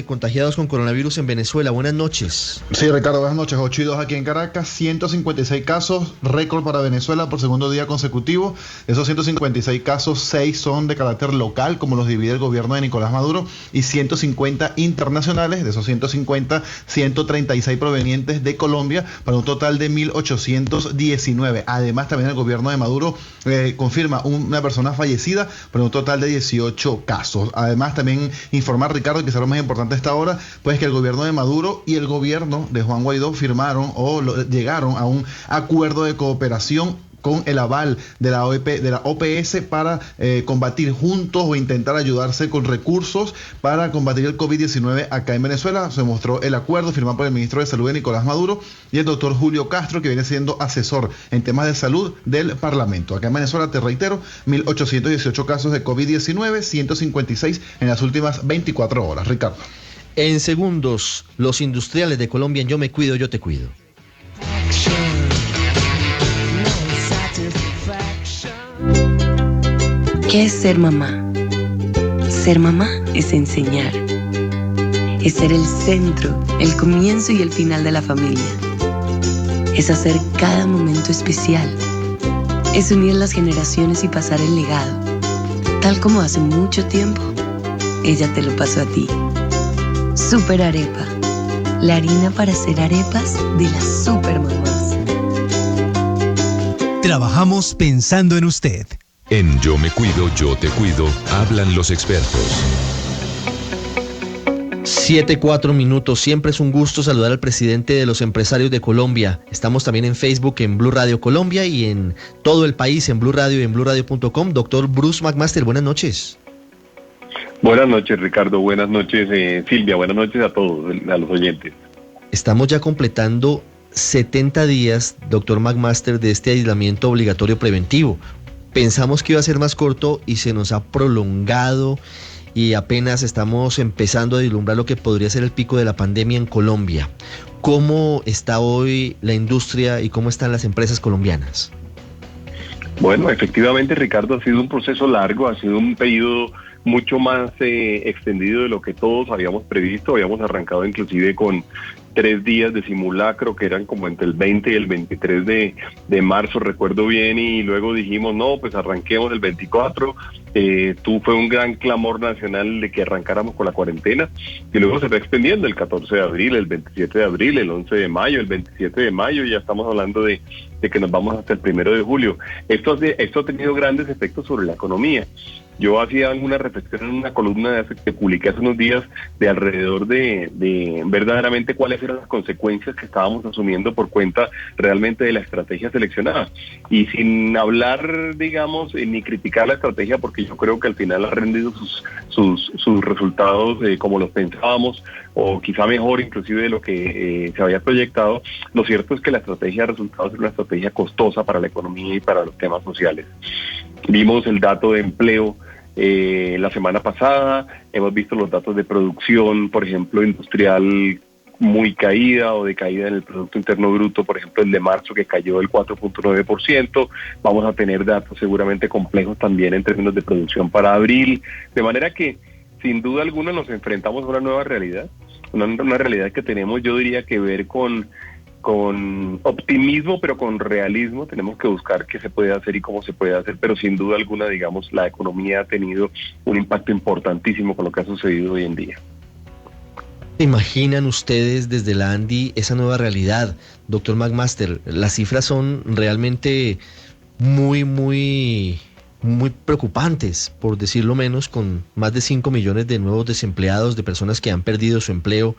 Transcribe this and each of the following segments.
de contagiados con coronavirus en Venezuela. Buenas noches. Sí, Ricardo, buenas noches. 8-2 aquí en Caracas, 156 casos, récord para Venezuela por segundo día consecutivo. Esos 156 casos, 6 son de carácter local, como los divide el gobierno de Nicolás Maduro, y 150 internacionales. De esos 150, 136 provenientes de Colombia, para un total de 1.819. Además, también el gobierno de Maduro confirma una persona fallecida, para un total de 18 casos. Además, también informar, Ricardo, que es lo más importante a esta hora, pues que el gobierno de Maduro y el gobierno de Juan Guaidó firmaron llegaron a un acuerdo de cooperación con el aval de la OPS para combatir juntos o intentar ayudarse con recursos para combatir el COVID-19 acá en Venezuela. Se mostró el acuerdo firmado por el ministro de Salud de Nicolás Maduro y el doctor Julio Castro, que viene siendo asesor en temas de salud del Parlamento. Acá en Venezuela, te reitero, 1.818 casos de COVID-19, 156 en las últimas 24 horas. Ricardo. En segundos, los industriales de Colombia en Yo Me Cuido, Yo Te Cuido. ¿Qué es ser mamá? Ser mamá es enseñar. Es ser el centro, el comienzo y el final de la familia. Es hacer cada momento especial. Es unir las generaciones y pasar el legado. Tal como hace mucho tiempo, ella te lo pasó a ti. Super Arepa. La harina para hacer arepas de las super mamás. Trabajamos pensando en usted. En Yo Me Cuido, Yo Te Cuido, hablan los expertos. 7:04 minutos. Siempre es un gusto saludar al presidente de los empresarios de Colombia. Estamos también en Facebook, en Blue Radio Colombia, y en todo el país, en Blue Radio y en bluradio.com. Doctor Bruce McMaster, buenas noches. Buenas noches, Ricardo. Buenas noches, Silvia. Buenas noches a todos, a los oyentes. Estamos ya completando 70 días, doctor McMaster, de este aislamiento obligatorio preventivo. Pensamos que iba a ser más corto y se nos ha prolongado, y apenas estamos empezando a vislumbrar lo que podría ser el pico de la pandemia en Colombia. ¿Cómo está hoy la industria y cómo están las empresas colombianas? Bueno, efectivamente, Ricardo, ha sido un proceso largo, ha sido un periodo mucho más extendido de lo que todos habíamos previsto. Habíamos arrancado inclusive con 3 días de simulacro, que eran como entre el 20 y el 23 de marzo, recuerdo bien, y luego dijimos, no, pues arranquemos el 24. Fue un gran clamor nacional de que arrancáramos con la cuarentena, y luego se va extendiendo el 14 de abril, el 27 de abril, el 11 de mayo, el 27 de mayo, y ya estamos hablando de que nos vamos hasta el 1 de julio. Esto ha tenido grandes efectos sobre la economía. Yo hacía alguna reflexión en una columna que publiqué hace unos días de alrededor de verdaderamente cuáles eran las consecuencias que estábamos asumiendo por cuenta realmente de la estrategia seleccionada. Y sin hablar, digamos, ni criticar la estrategia, porque yo creo que al final ha rendido sus resultados como los pensábamos, o quizá mejor inclusive de lo que se había proyectado. Lo cierto es que la estrategia de resultados es una estrategia costosa para la economía y para los temas sociales. Vimos el dato de empleo la semana pasada, hemos visto los datos de producción, por ejemplo, industrial muy caída o de caída en el Producto Interno Bruto, por ejemplo, el de marzo, que cayó del 4.9%. Vamos a tener datos seguramente complejos también en términos de producción para abril, de manera que sin duda alguna nos enfrentamos a una nueva realidad, una realidad que tenemos, yo diría, que ver con optimismo, pero con realismo. Tenemos que buscar qué se puede hacer y cómo se puede hacer, pero sin duda alguna, digamos, la economía ha tenido un impacto importantísimo con lo que ha sucedido hoy en día. ¿Imaginan ustedes desde la ANDI esa nueva realidad, doctor McMaster? Las cifras son realmente muy preocupantes, por decirlo menos, con más de 5 millones de nuevos desempleados, de personas que han perdido su empleo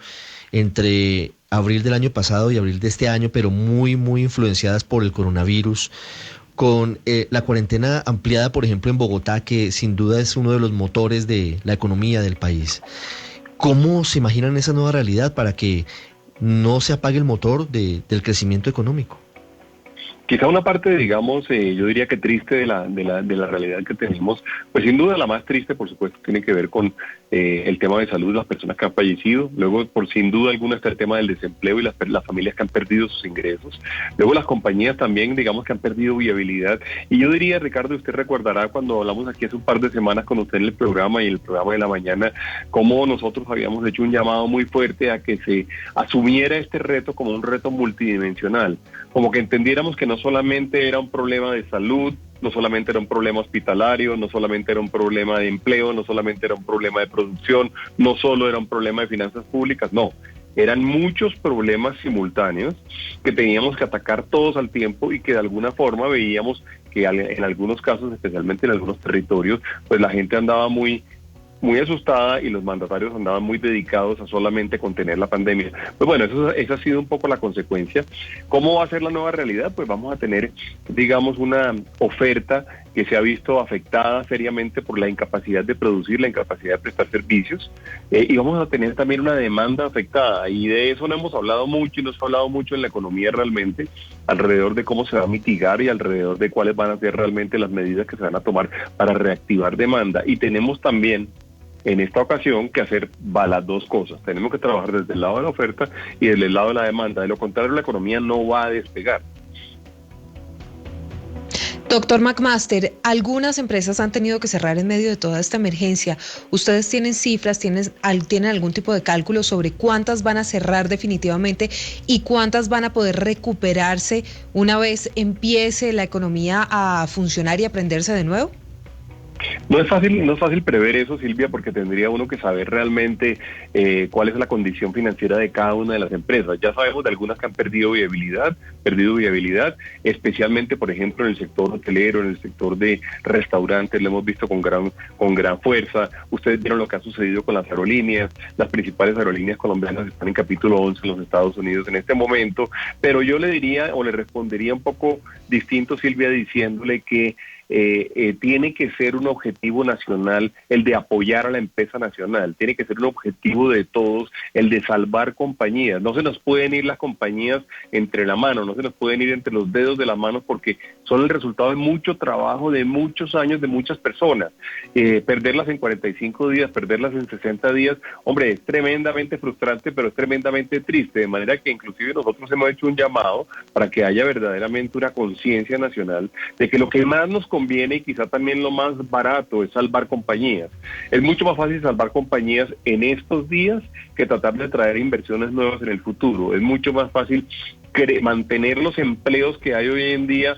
entre abril del año pasado y abril de este año, pero muy influenciadas por el coronavirus, con la cuarentena ampliada, por ejemplo, en Bogotá, que sin duda es uno de los motores de la economía del país. ¿Cómo se imaginan esa nueva realidad para que no se apague el motor del crecimiento económico? Quizá una parte, digamos, yo diría que triste de la realidad que tenemos, pues sin duda la más triste, por supuesto, tiene que ver con el tema de salud de las personas que han fallecido. Luego, por sin duda alguna, está el tema del desempleo y las familias que han perdido sus ingresos. Luego las compañías también, digamos, que han perdido viabilidad. Y yo diría, Ricardo, usted recordará cuando hablamos aquí hace un par de semanas con usted en el programa y el programa de la mañana, cómo nosotros habíamos hecho un llamado muy fuerte a que se asumiera este reto como un reto multidimensional, como que entendiéramos que no solamente era un problema de salud, no solamente era un problema hospitalario, no solamente era un problema de empleo, no solamente era un problema de producción, no solo era un problema de finanzas públicas, no. Eran muchos problemas simultáneos que teníamos que atacar todos al tiempo y que de alguna forma veíamos que en algunos casos, especialmente en algunos territorios, pues la gente andaba muy asustada y los mandatarios andaban muy dedicados a solamente contener la pandemia. Pues bueno, esa ha sido un poco la consecuencia. ¿Cómo va a ser la nueva realidad? Pues vamos a tener, digamos, una oferta que se ha visto afectada seriamente por la incapacidad de producir, la incapacidad de prestar servicios, y vamos a tener también una demanda afectada, y de eso no hemos hablado mucho, y no se ha hablado mucho en la economía realmente, alrededor de cómo se va a mitigar y alrededor de cuáles van a ser realmente las medidas que se van a tomar para reactivar demanda. Y tenemos también en esta ocasión que hacer las dos cosas. Tenemos que trabajar desde el lado de la oferta y desde el lado de la demanda. De lo contrario, la economía no va a despegar. Doctor McMaster, algunas empresas han tenido que cerrar en medio de toda esta emergencia. ¿Ustedes tienen cifras, tienen algún tipo de cálculo sobre cuántas van a cerrar definitivamente y cuántas van a poder recuperarse una vez empiece la economía a funcionar y a prenderse de nuevo? No es fácil prever eso, Silvia, porque tendría uno que saber realmente cuál es la condición financiera de cada una de las empresas. Ya sabemos de algunas que han perdido viabilidad, especialmente, por ejemplo, en el sector hotelero, en el sector de restaurantes, lo hemos visto con gran fuerza. Ustedes vieron lo que ha sucedido con las aerolíneas. Las principales aerolíneas colombianas están en capítulo 11 en los Estados Unidos en este momento, pero yo le diría o le respondería un poco distinto, Silvia, diciéndole que tiene que ser un objetivo nacional el de apoyar a la empresa nacional, tiene que ser un objetivo de todos el de salvar compañías. No se nos pueden ir las compañías entre la mano, no se nos pueden ir entre los dedos de las manos, porque son el resultado de mucho trabajo, de muchos años, de muchas personas. Perderlas en 45 días, perderlas en 60 días, hombre, es tremendamente frustrante, pero es tremendamente triste, de manera que inclusive nosotros hemos hecho un llamado para que haya verdaderamente una conciencia nacional de que lo que más nos conviene y quizá también lo más barato es salvar compañías. Es mucho más fácil salvar compañías en estos días que tratar de traer inversiones nuevas en el futuro. Es mucho más fácil mantener los empleos que hay hoy en día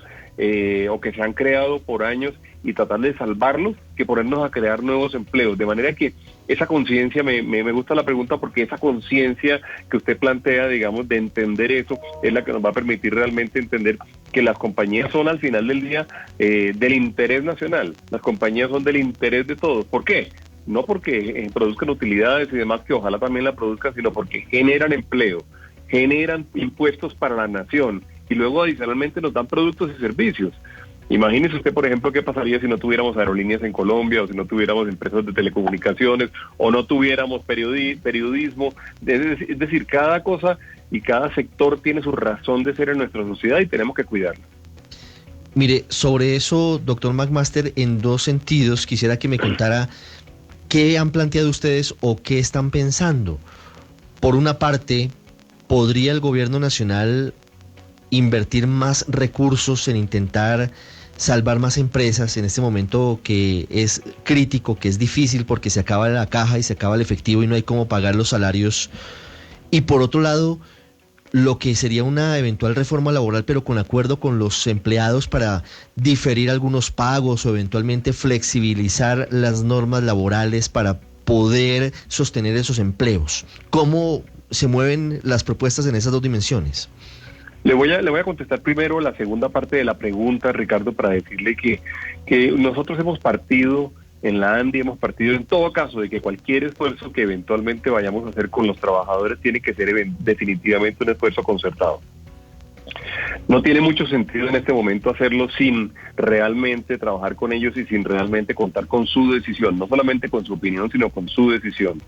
o que se han creado por años y tratar de salvarlos que ponernos a crear nuevos empleos. De manera que esa conciencia, me gusta la pregunta, porque esa conciencia que usted plantea, digamos, de entender eso, es la que nos va a permitir realmente entender que las compañías son al final del día del interés nacional. Las compañías son del interés de todos. ¿Por qué? No porque produzcan utilidades y demás, que ojalá también la produzcan, sino porque generan empleo, generan impuestos para la nación y luego adicionalmente nos dan productos y servicios. Imagínese usted, por ejemplo, qué pasaría si no tuviéramos aerolíneas en Colombia, o si no tuviéramos empresas de telecomunicaciones, o no tuviéramos periodismo. Es decir, cada cosa y cada sector tiene su razón de ser en nuestra sociedad y tenemos que cuidarla. Mire, sobre eso, doctor McMaster, en dos sentidos, quisiera que me contara qué han planteado ustedes o qué están pensando. Por una parte, ¿podría el gobierno nacional invertir más recursos en intentar salvar más empresas en este momento que es crítico, que es difícil porque se acaba la caja y se acaba el efectivo y no hay cómo pagar los salarios? Y por otro lado, lo que sería una eventual reforma laboral, pero con acuerdo con los empleados para diferir algunos pagos o eventualmente flexibilizar las normas laborales para poder sostener esos empleos. ¿Cómo se mueven las propuestas en esas dos dimensiones? Le voy a contestar primero la segunda parte de la pregunta, Ricardo, para decirle que nosotros hemos partido en la ANDI, hemos partido en todo caso de que cualquier esfuerzo que eventualmente vayamos a hacer con los trabajadores tiene que ser definitivamente un esfuerzo concertado. No tiene mucho sentido en este momento hacerlo sin realmente trabajar con ellos y sin realmente contar con su decisión, no solamente con su opinión, sino con su decisión.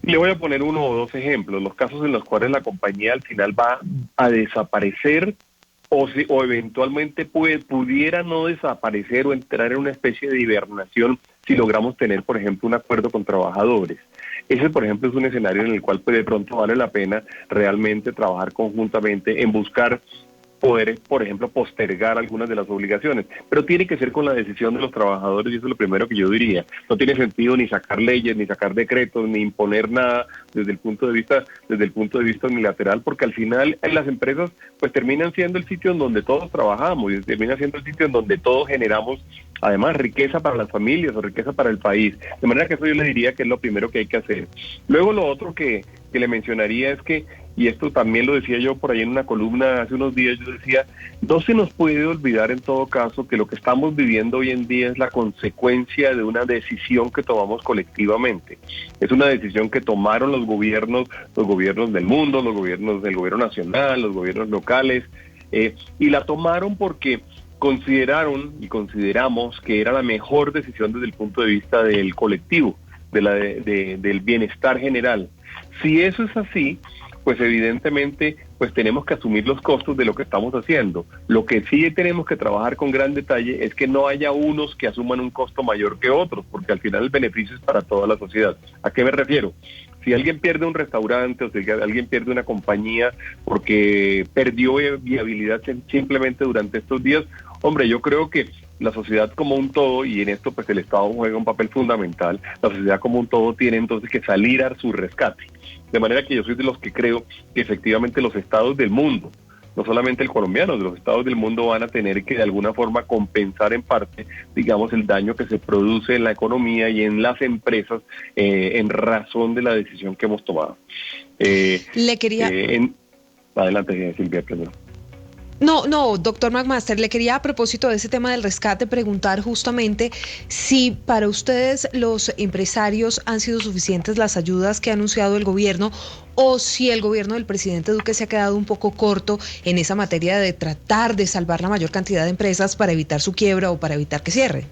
Le voy a poner uno o dos ejemplos, los casos en los cuales la compañía al final va a desaparecer o eventualmente pudiera no desaparecer o entrar en una especie de hibernación si logramos tener, por ejemplo, un acuerdo con trabajadores. Ese, por ejemplo, es un escenario en el cual pues, de pronto vale la pena realmente trabajar conjuntamente en buscar poder, por ejemplo, postergar algunas de las obligaciones, pero tiene que ser con la decisión de los trabajadores, y eso es lo primero que yo diría. No tiene sentido ni sacar leyes, ni sacar decretos, ni imponer nada desde el punto de vista unilateral, porque al final las empresas pues terminan siendo el sitio en donde todos trabajamos y termina siendo el sitio en donde todos generamos además riqueza para las familias o riqueza para el país. De manera que eso yo le diría que es lo primero que hay que hacer. Luego lo otro que le mencionaría es que, y esto también lo decía yo por ahí en una columna hace unos días, yo decía, no se nos puede olvidar en todo caso que lo que estamos viviendo hoy en día es la consecuencia de una decisión que tomamos colectivamente. Es una decisión que tomaron los gobiernos del mundo, los gobiernos del gobierno nacional, los gobiernos locales, y la tomaron porque consideraron y consideramos que era la mejor decisión desde el punto de vista del colectivo, del bienestar general. Si eso es así, pues evidentemente pues tenemos que asumir los costos de lo que estamos haciendo. Lo que sí tenemos que trabajar con gran detalle es que no haya unos que asuman un costo mayor que otros, porque al final el beneficio es para toda la sociedad. ¿A qué me refiero? Si alguien pierde un restaurante o si alguien pierde una compañía porque perdió viabilidad simplemente durante estos días, hombre, yo creo que la sociedad como un todo, y en esto pues el Estado juega un papel fundamental, la sociedad como un todo tiene entonces que salir a su rescate. De manera que yo soy de los que creo que efectivamente los estados del mundo, no solamente el colombiano, los estados del mundo van a tener que de alguna forma compensar en parte, digamos, el daño que se produce en la economía y en las empresas en razón de la decisión que hemos tomado. Le quería... Adelante, Silvia, primero. No, doctor McMaster, le quería a propósito de ese tema del rescate preguntar justamente si para ustedes los empresarios han sido suficientes las ayudas que ha anunciado el gobierno o si el gobierno del presidente Duque se ha quedado un poco corto en esa materia de tratar de salvar la mayor cantidad de empresas para evitar su quiebra o para evitar que cierren.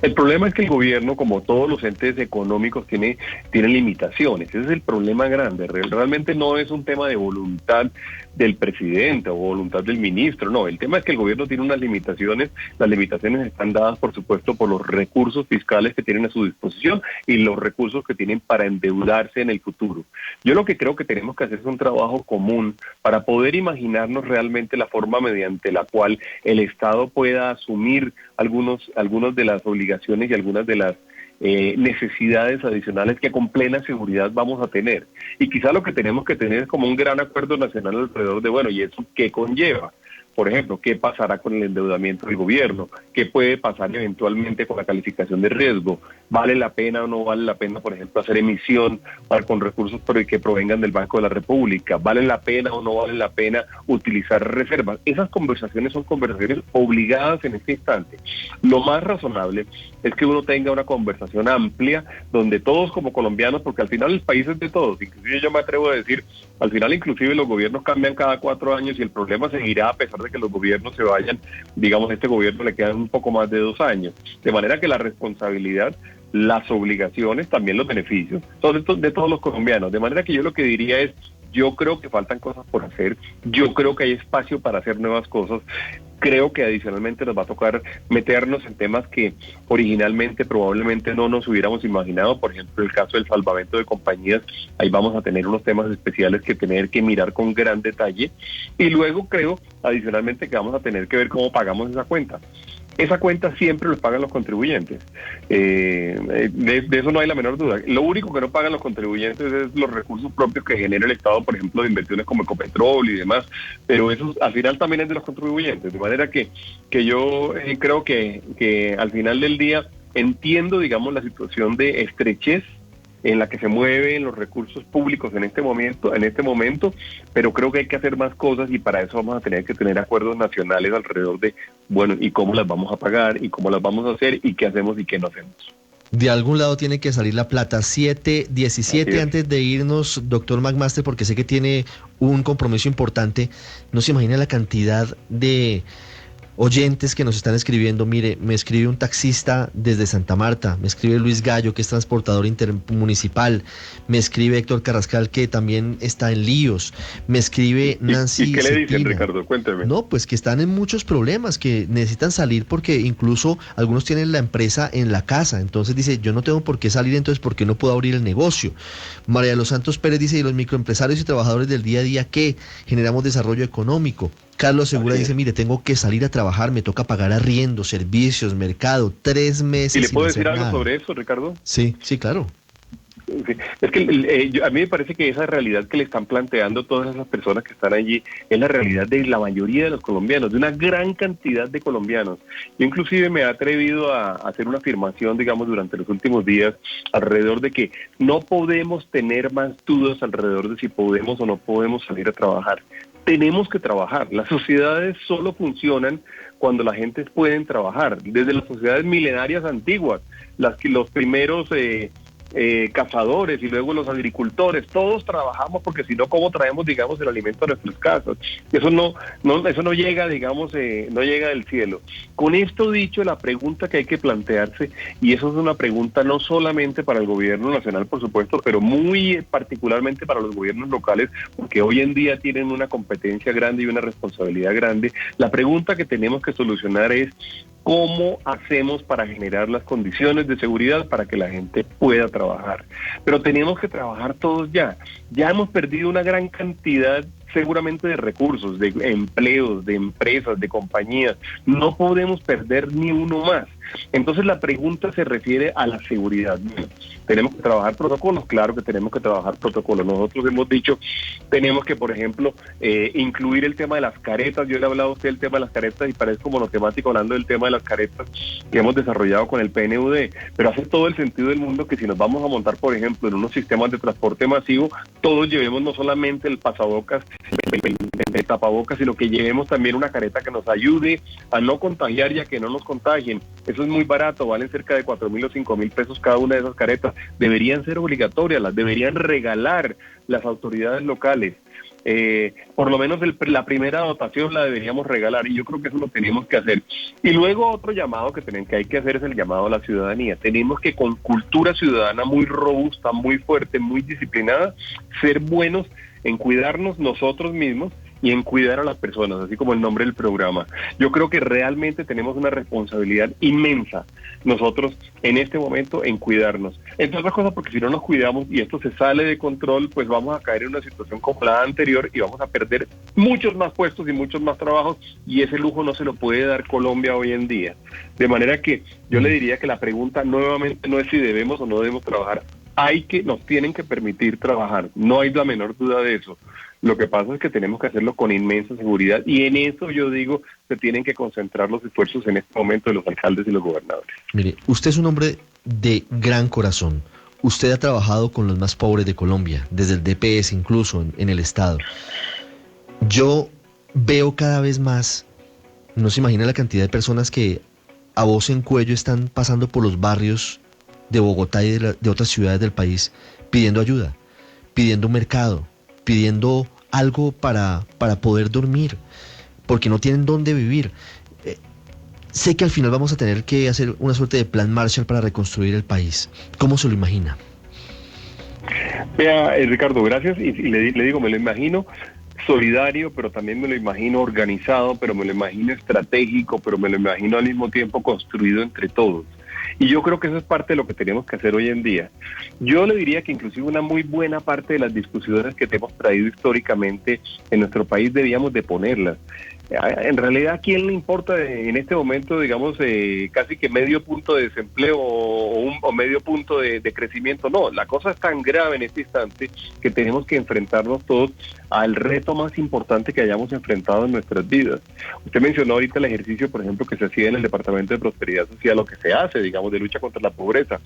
El problema es que el gobierno, como todos los entes económicos, tiene limitaciones. Ese es el problema grande. Realmente no es un tema de voluntad del presidente o voluntad del ministro, no. El tema es que el gobierno tiene unas limitaciones. Las limitaciones están dadas, por supuesto, por los recursos fiscales que tienen a su disposición y los recursos que tienen para endeudarse en el futuro. Yo lo que creo que tenemos que hacer es un trabajo común para poder imaginarnos realmente la forma mediante la cual el Estado pueda asumir algunos de las obligaciones y algunas de las necesidades adicionales que con plena seguridad vamos a tener. Y quizá lo que tenemos que tener es como un gran acuerdo nacional alrededor de, bueno, ¿y eso qué conlleva? Por ejemplo, ¿qué pasará con el endeudamiento del gobierno? ¿Qué puede pasar eventualmente con la calificación de riesgo? ¿Vale la pena o no vale la pena, por ejemplo, hacer emisión con recursos que provengan del Banco de la República? ¿Vale la pena o no vale la pena utilizar reservas? Esas conversaciones son conversaciones obligadas en este instante. Lo más razonable es que uno tenga una conversación amplia donde todos como colombianos, porque al final el país es de todos, inclusive yo me atrevo a decir, al final inclusive los gobiernos cambian cada 4 años y el problema seguirá a pesar de que los gobiernos se vayan, digamos, a este gobierno le quedan un poco más de 2 años. De manera que la responsabilidad, las obligaciones, también los beneficios, son de todos los colombianos. De manera que yo lo que diría es, yo creo que faltan cosas por hacer, yo creo que hay espacio para hacer nuevas cosas. Creo que adicionalmente nos va a tocar meternos en temas que originalmente probablemente no nos hubiéramos imaginado. Por ejemplo, el caso del salvamento de compañías, ahí vamos a tener unos temas especiales que tener que mirar con gran detalle. Y luego creo adicionalmente que vamos a tener que ver cómo pagamos esa cuenta. Esa cuenta siempre lo pagan los contribuyentes. De eso no hay la menor duda. Lo único que no pagan los contribuyentes es los recursos propios que genera el Estado, por ejemplo, de inversiones como Ecopetrol y demás, pero eso al final también es de los contribuyentes. De manera que yo creo que al final del día entiendo, digamos, la situación de estrechez en la que se mueven los recursos públicos en este momento, pero creo que hay que hacer más cosas y para eso vamos a tener que tener acuerdos nacionales alrededor de, bueno, y cómo las vamos a pagar y cómo las vamos a hacer y qué hacemos y qué no hacemos. De algún lado tiene que salir la plata. 7:17 antes de irnos, doctor McMaster, porque sé que tiene un compromiso importante. No se imagina la cantidad de oyentes que nos están escribiendo. Mire, me escribe un taxista desde Santa Marta, me escribe Luis Gallo, que es transportador intermunicipal, me escribe Héctor Carrascal, que también está en líos, me escribe Nancy. ¿Y qué le dicen, Cetina. Ricardo? Cuénteme. No, pues que están en muchos problemas, que necesitan salir porque incluso algunos tienen la empresa en la casa. Entonces dice, yo no tengo por qué salir, entonces ¿por qué no puedo abrir el negocio? María de los Santos Pérez dice, ¿y los microempresarios y trabajadores del día a día qué? Generamos desarrollo económico. Carlos Segura dice, mire, tengo que salir a trabajar, me toca pagar arriendo, servicios, mercado, 3 meses. ¿Y le puedo sin decir hacer algo nada. sobre eso, Ricardo? Sí, claro. Sí. Es que a mí me parece que esa realidad que le están planteando todas esas personas que están allí es la realidad de la mayoría de los colombianos, de una gran cantidad de colombianos. Yo inclusive me he atrevido a hacer una afirmación, digamos, durante los últimos días alrededor de que no podemos tener más dudas alrededor de si podemos o no podemos salir a trabajar. Tenemos que trabajar. Las sociedades solo funcionan cuando la gente puede trabajar. Desde las sociedades milenarias antiguas, los primeros cazadores y luego los agricultores, todos trabajamos porque si no, ¿cómo traemos, digamos, el alimento a nuestras casas? Eso no llega, digamos, no llega del cielo. Con esto dicho, la pregunta que hay que plantearse, y eso es una pregunta no solamente para el gobierno nacional, por supuesto, pero muy particularmente para los gobiernos locales, porque hoy en día tienen una competencia grande y una responsabilidad grande. La pregunta que tenemos que solucionar es ¿cómo hacemos para generar las condiciones de seguridad para que la gente pueda trabajar? Pero tenemos que trabajar todos ya. Ya hemos perdido una gran cantidad seguramente de recursos, de empleos, de empresas, de compañías. No podemos perder ni uno más. Entonces la pregunta se refiere a la seguridad. ¿Tenemos que trabajar protocolos? Claro que tenemos que trabajar protocolos. Nosotros hemos dicho, tenemos que, por ejemplo, incluir el tema de las caretas. Yo le he hablado a usted del tema de las caretas y parezco monotemático hablando del tema de las caretas que hemos desarrollado con el PNUD, pero hace todo el sentido del mundo que si nos vamos a montar, por ejemplo, en unos sistemas de transporte masivo, todos llevemos no solamente el pasabocas, el tapabocas, sino que llevemos también una careta que nos ayude a no contagiar y a que no nos contagien. Eso es muy barato, valen cerca de 4.000 o 5.000 pesos cada una de esas caretas. Deberían ser obligatorias, las deberían regalar las autoridades locales. Por lo menos la primera dotación la deberíamos regalar, y yo creo que eso lo tenemos que hacer. Y luego otro llamado que hay que hacer es el llamado a la ciudadanía. Tenemos que, con cultura ciudadana muy robusta, muy fuerte, muy disciplinada, ser buenos en cuidarnos nosotros mismos y en cuidar a las personas, así como el nombre del programa. Yo creo que realmente tenemos una responsabilidad inmensa nosotros en este momento en cuidarnos. Entre otras cosas porque si no nos cuidamos y esto se sale de control, pues vamos a caer en una situación como la anterior y vamos a perder muchos más puestos y muchos más trabajos, y ese lujo no se lo puede dar Colombia hoy en día. De manera que yo le diría que la pregunta nuevamente no es si debemos o no debemos trabajar. Nos tienen que permitir trabajar, no hay la menor duda de eso. Lo que pasa es que tenemos que hacerlo con inmensa seguridad, y en eso yo digo se tienen que concentrar los esfuerzos en este momento de los alcaldes y los gobernadores. Mire, usted es un hombre de gran corazón. Usted ha trabajado con los más pobres de Colombia, desde el DPS incluso en el Estado. Yo veo cada vez más, no se imagina la cantidad de personas que a voz en cuello están pasando por los barrios de Bogotá y de otras ciudades del país pidiendo ayuda, pidiendo un mercado, pidiendo algo para poder dormir, porque no tienen dónde vivir. Sé que al final vamos a tener que hacer una suerte de plan Marshall para reconstruir el país. ¿Cómo se lo imagina? Vea, Ricardo, gracias, y le digo, me lo imagino solidario, pero también me lo imagino organizado, pero me lo imagino estratégico, pero me lo imagino al mismo tiempo construido entre todos. Y yo creo que eso es parte de lo que tenemos que hacer hoy en día. Yo le diría que inclusive una muy buena parte de las discusiones que te hemos traído históricamente en nuestro país debíamos de ponerlas. En realidad, ¿a quién le importa en este momento, digamos, casi que medio punto de desempleo o medio punto de crecimiento? No, la cosa es tan grave en este instante que tenemos que enfrentarnos todos al reto más importante que hayamos enfrentado en nuestras vidas. Usted mencionó ahorita el ejercicio, por ejemplo, que se hacía en el Departamento de Prosperidad Social, lo que se hace, digamos, de lucha contra la pobreza.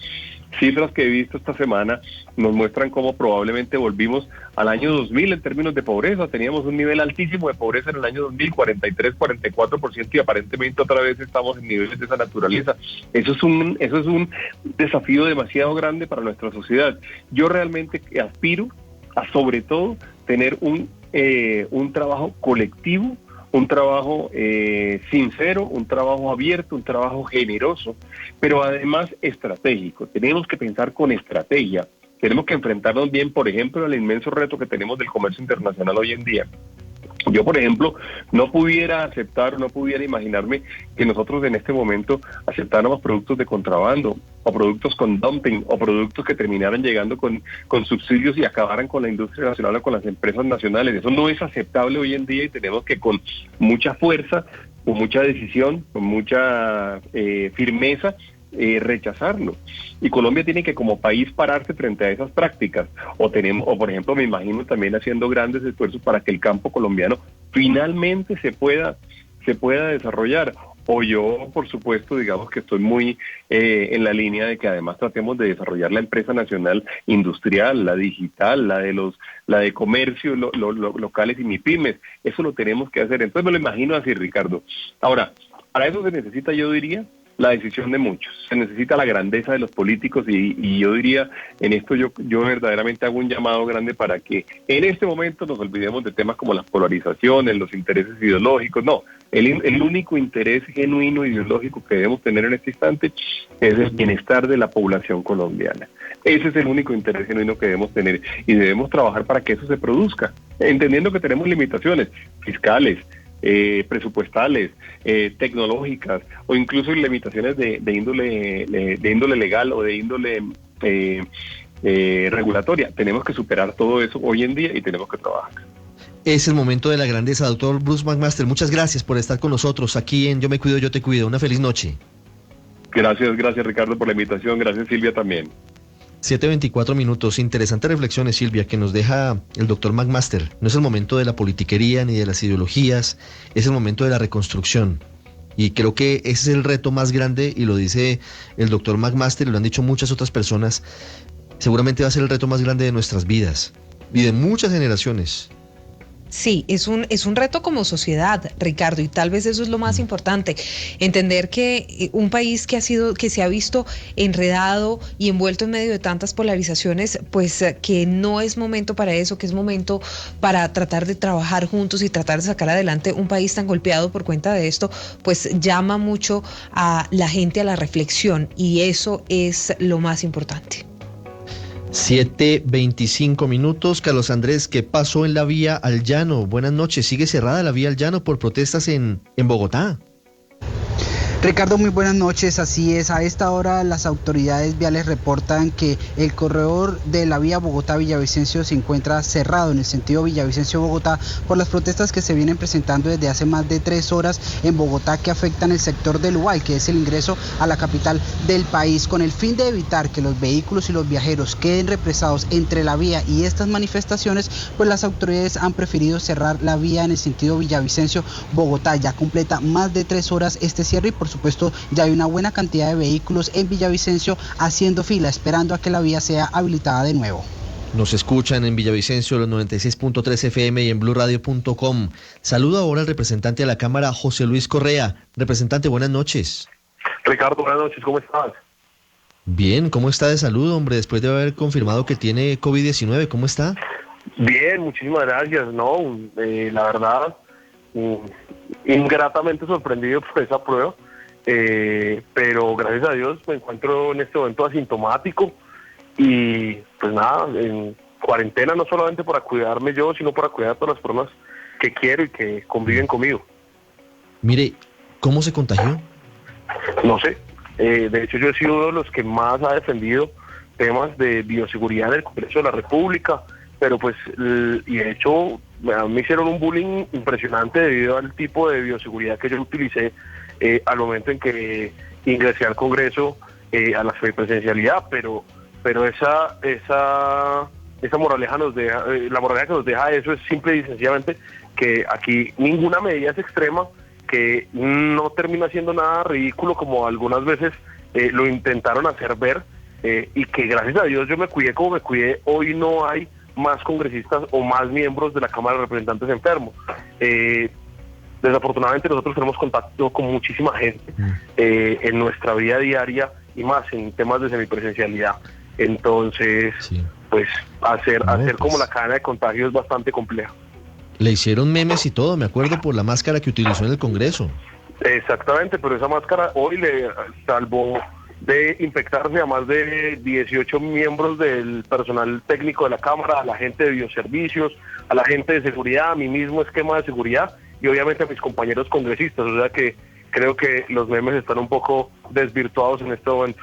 Cifras que he visto esta semana nos muestran cómo probablemente volvimos al año 2000 en términos de pobreza. Teníamos un nivel altísimo de pobreza en el año 2000, 43, 44%, y aparentemente otra vez estamos en niveles de esa naturaleza. Eso es un desafío demasiado grande para nuestra sociedad. Yo realmente aspiro a, sobre todo, tener un trabajo colectivo un trabajo sincero, un trabajo abierto, un trabajo generoso, pero además estratégico. Tenemos que pensar con estrategia, tenemos que enfrentarnos bien, por ejemplo, al inmenso reto que tenemos del comercio internacional hoy en día. Yo, por ejemplo, no pudiera imaginarme que nosotros en este momento aceptáramos productos de contrabando, o productos con dumping, o productos que terminaran llegando con subsidios y acabaran con la industria nacional o con las empresas nacionales. Eso no es aceptable hoy en día y tenemos que con mucha fuerza, con mucha decisión, con mucha firmeza, rechazarlo. Y Colombia tiene que como país pararse frente a esas prácticas, o por ejemplo me imagino también haciendo grandes esfuerzos para que el campo colombiano finalmente se pueda desarrollar. O yo, por supuesto, digamos que estoy muy en la línea de que además tratemos de desarrollar la empresa nacional industrial, la digital, la de comercio, locales y MIPYMES. Eso lo tenemos que hacer. Entonces me lo imagino así, Ricardo. Ahora, para eso se necesita, yo diría, la decisión de muchos, se necesita la grandeza de los políticos y yo diría, en esto yo verdaderamente hago un llamado grande para que en este momento nos olvidemos de temas como las polarizaciones, los intereses ideológicos. No, el único interés genuino ideológico que debemos tener en este instante es el bienestar de la población colombiana. Ese es el único interés genuino que debemos tener y debemos trabajar para que eso se produzca, entendiendo que tenemos limitaciones fiscales, presupuestales, tecnológicas o incluso limitaciones de índole legal o de índole regulatoria. Tenemos que superar todo eso hoy en día y tenemos que trabajar. Es el momento de la grandeza, doctor Bruce McMaster. Muchas gracias por estar con nosotros aquí en Yo Me Cuido, Yo Te Cuido. Una feliz noche. Gracias Ricardo por la invitación. Gracias Silvia también. 7:24 minutos. Interesantes reflexiones, Silvia, que nos deja el doctor McMaster. No es el momento de la politiquería ni de las ideologías, es el momento de la reconstrucción. Y creo que ese es el reto más grande, y lo dice el doctor McMaster, y lo han dicho muchas otras personas. Seguramente va a ser el reto más grande de nuestras vidas y de muchas generaciones. Sí, es un reto como sociedad, Ricardo, y tal vez eso es lo más importante, entender que un país que se ha visto enredado y envuelto en medio de tantas polarizaciones, pues que no es momento para eso, que es momento para tratar de trabajar juntos y tratar de sacar adelante un país tan golpeado por cuenta de esto, pues llama mucho a la gente a la reflexión, y eso es lo más importante. 7:25 minutos. Carlos Andrés, ¿qué pasó en la vía al Llano? Buenas noches. ¿Sigue cerrada la vía al Llano por protestas en Bogotá? Ricardo, muy buenas noches. Así es, a esta hora las autoridades viales reportan que el corredor de la vía Bogotá-Villavicencio se encuentra cerrado en el sentido Villavicencio-Bogotá por las protestas que se vienen presentando desde hace más de 3 horas en Bogotá, que afectan el sector del UAL, que es el ingreso a la capital del país, con el fin de evitar que los vehículos y los viajeros queden represados entre la vía y estas manifestaciones. Pues las autoridades han preferido cerrar la vía en el sentido Villavicencio-Bogotá. Ya completa más de 3 horas este cierre y por supuesto ya hay una buena cantidad de vehículos en Villavicencio haciendo fila, esperando a que la vía sea habilitada de nuevo. Nos escuchan en Villavicencio, los 96.3 FM y en blurradio.com. Saludo ahora al representante de la Cámara, José Luis Correa. Representante, buenas noches. Ricardo, buenas noches, ¿cómo estás? Bien, ¿cómo está de salud, hombre? Después de haber confirmado que tiene COVID-19, ¿cómo está? Bien, muchísimas gracias. No, la verdad, ingratamente sorprendido por esa prueba. Pero gracias a Dios me encuentro en este momento asintomático y pues nada, en cuarentena, no solamente para cuidarme yo, sino para cuidar a todas las personas que quiero y que conviven conmigo. Mire, ¿cómo se contagió? No sé, de hecho yo he sido uno de los que más ha defendido temas de bioseguridad en el Congreso de la República, pero pues, y de hecho a mí me hicieron un bullying impresionante debido al tipo de bioseguridad que yo utilicé al momento en que ingresé al Congreso a la semipresencialidad, pero esa moraleja nos deja, la moraleja que nos deja eso es simple y sencillamente que aquí ninguna medida es extrema, que no termina siendo nada ridículo como algunas veces lo intentaron hacer ver, y que gracias a Dios yo me cuidé como me cuidé. Hoy no hay más congresistas o más miembros de la Cámara de Representantes enfermos. Desafortunadamente nosotros tenemos contacto con muchísima gente en nuestra vida diaria y más en temas de semipresencialidad. Entonces, sí, pues hacer como la cadena de contagio es bastante complejo. Le hicieron memes y todo, me acuerdo, por la máscara que utilizó en el Congreso. Exactamente, pero esa máscara hoy le salvó de infectarse a más de 18 miembros del personal técnico de la Cámara, a la gente de bioservicios, a la gente de seguridad, a mi mismo esquema de seguridad y obviamente a mis compañeros congresistas. O sea que creo que los memes están un poco desvirtuados en este momento.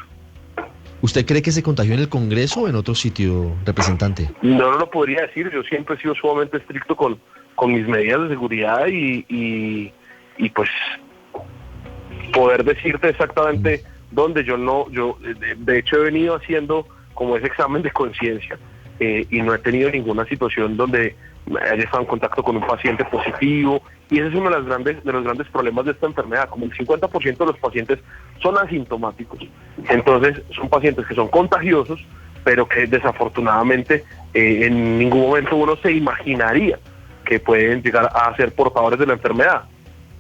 ¿Usted cree que se contagió en el Congreso o en otro sitio, representante? No lo podría decir, yo siempre he sido sumamente estricto con mis medidas de seguridad y pues poder decirte exactamente dónde. Yo de hecho he venido haciendo como ese examen de conciencia y no he tenido ninguna situación donde haya estado en contacto con un paciente positivo, y ese es uno de los grandes problemas de esta enfermedad. Como el 50% de los pacientes son asintomáticos, entonces son pacientes que son contagiosos, pero que desafortunadamente en ningún momento uno se imaginaría que pueden llegar a ser portadores de la enfermedad.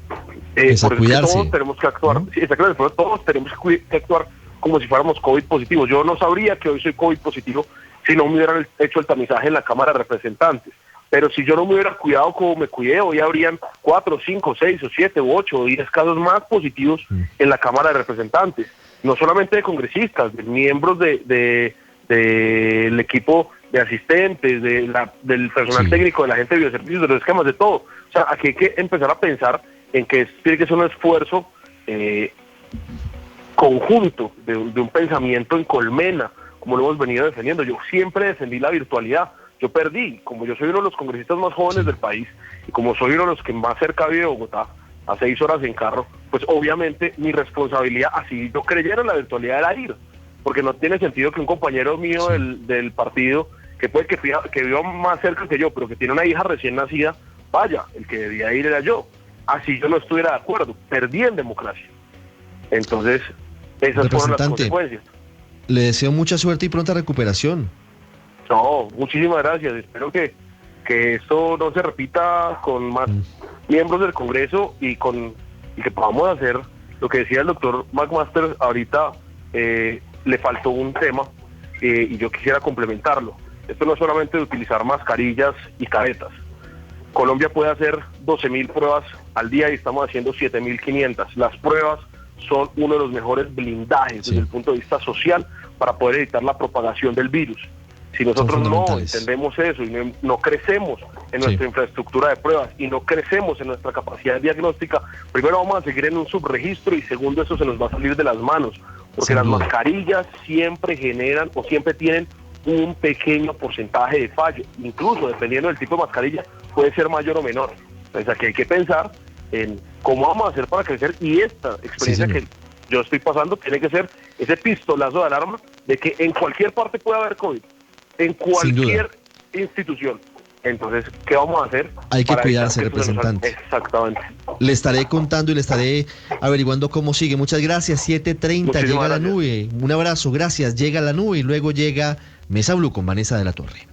Por eso es que todos tenemos que actuar, sí, exactamente, pero todos tenemos que actuar como si fuéramos COVID positivos. Yo no sabría que hoy soy COVID positivo si no me hubieran hecho el tamizaje en la Cámara de Representantes. Pero si yo no me hubiera cuidado como me cuidé, hoy habrían 4, 5, 6, 7, 8 o 10 casos más positivos en la Cámara de Representantes. No solamente de congresistas, de miembros del equipo de asistentes, del personal técnico, de la gente de bioservicios, de los esquemas, de todo. O sea, aquí hay que empezar a pensar en que tiene que ser un esfuerzo conjunto de un pensamiento en colmena, como lo hemos venido defendiendo. Yo siempre defendí la virtualidad. Yo perdí, como yo soy uno de los congresistas más jóvenes del país y como soy uno de los que más cerca vive de Bogotá, a 6 horas en carro, pues obviamente mi responsabilidad, así yo creyera en la virtualidad, era ir, porque no tiene sentido que un compañero mío del partido, que puede que viva más cerca que yo, pero que tiene una hija recién nacida, vaya, el que debía ir era yo. Así yo no estuviera de acuerdo, perdí en democracia. Entonces, esas fueron las consecuencias. Le deseo mucha suerte y pronta recuperación. No, muchísimas gracias. Espero que esto no se repita con más miembros del Congreso y que podamos hacer lo que decía el doctor McMaster ahorita. Le faltó un tema y yo quisiera complementarlo. Esto no es solamente de utilizar mascarillas y caretas. Colombia puede hacer 12.000 pruebas al día y estamos haciendo 7.500. Las pruebas son uno de los mejores blindajes desde el punto de vista social para poder evitar la propagación del virus. Si nosotros no entendemos eso y no crecemos en nuestra infraestructura de pruebas y no crecemos en nuestra capacidad diagnóstica, primero vamos a seguir en un subregistro y segundo, eso se nos va a salir de las manos, porque las mascarillas siempre generan o siempre tienen un pequeño porcentaje de fallo, incluso dependiendo del tipo de mascarilla puede ser mayor o menor. Entonces aquí hay que pensar en cómo vamos a hacer para crecer, y esta experiencia que yo estoy pasando tiene que ser ese pistolazo de alarma de que en cualquier parte puede haber COVID, en cualquier institución. Entonces, ¿qué vamos a hacer? Hay que cuidarse, representante. Exactamente. Le estaré contando y le estaré averiguando cómo sigue. Muchas gracias. 7:30 llega a la nube. Un abrazo, gracias. Llega a la nube y luego llega Mesa Blue con Vanessa de la Torre.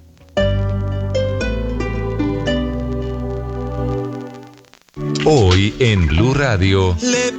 Hoy en Blue Radio. Le